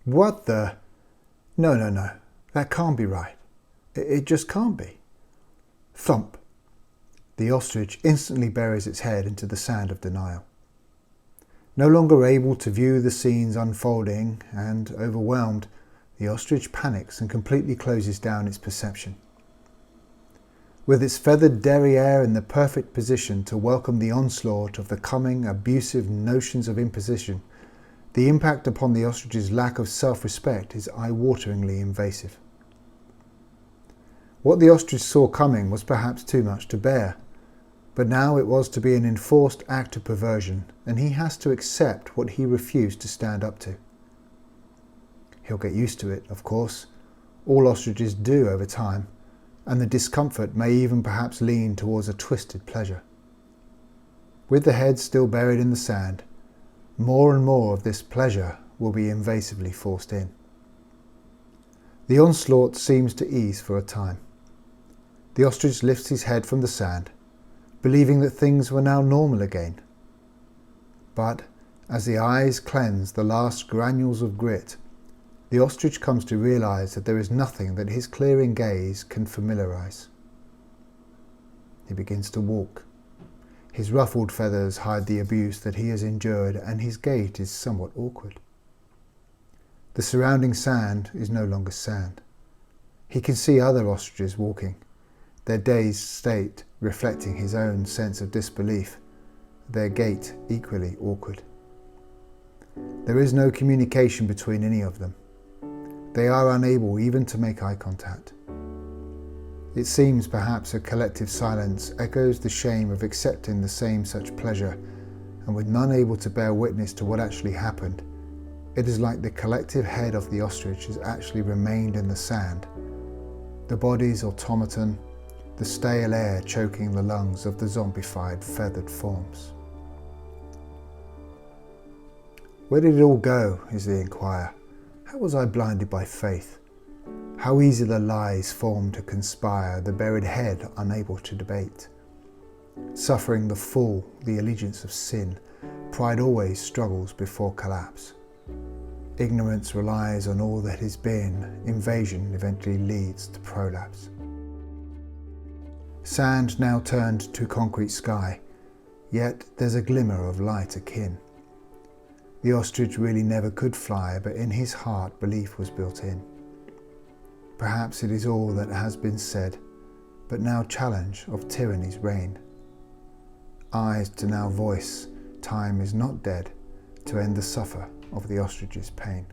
What the? No, that can't be right. It just can't be. Thump. The ostrich instantly buries its head into the sand of denial. No longer able to view the scenes unfolding and overwhelmed, the ostrich panics and completely closes down its perception. With its feathered derriere in the perfect position to welcome the onslaught of the coming abusive notions of imposition, the impact upon the ostrich's lack of self-respect is eye-wateringly invasive. What the ostrich saw coming was perhaps too much to bear, but now it was to be an enforced act of perversion, and he has to accept what he refused to stand up to. He'll get used to it, of course. All ostriches do over time, and the discomfort may even perhaps lean towards a twisted pleasure. With the head still buried in the sand, more and more of this pleasure will be invasively forced in. The onslaught seems to ease for a time. The ostrich lifts his head from the sand, believing that things were now normal again. But as the eyes cleanse the last granules of grit, the ostrich comes to realize that there is nothing that his clearing gaze can familiarize. He begins to walk. His ruffled feathers hide the abuse that he has endured, and his gait is somewhat awkward. The surrounding sand is no longer sand. He can see other ostriches walking, their dazed state reflecting his own sense of disbelief, their gait equally awkward. There is no communication between any of them. They are unable even to make eye contact. It seems perhaps a collective silence echoes the shame of accepting the same such pleasure, and with none able to bear witness to what actually happened, it is like the collective head of the ostrich has actually remained in the sand, the body's automaton, the stale air choking the lungs of the zombified feathered forms. Where did it all go, is the inquirer? How was I blinded by faith? How easy the lies form to conspire, the buried head unable to debate. Suffering the fall, the allegiance of sin, pride always struggles before collapse. Ignorance relies on all that has been, invasion eventually leads to prolapse. Sand now turned to concrete sky, yet there's a glimmer of light akin. The ostrich really never could fly, but in his heart belief was built in. Perhaps it is all that has been said, but now challenge of tyranny's reign. Eyes to now voice, time is not dead, to end the suffer of the ostrich's pain.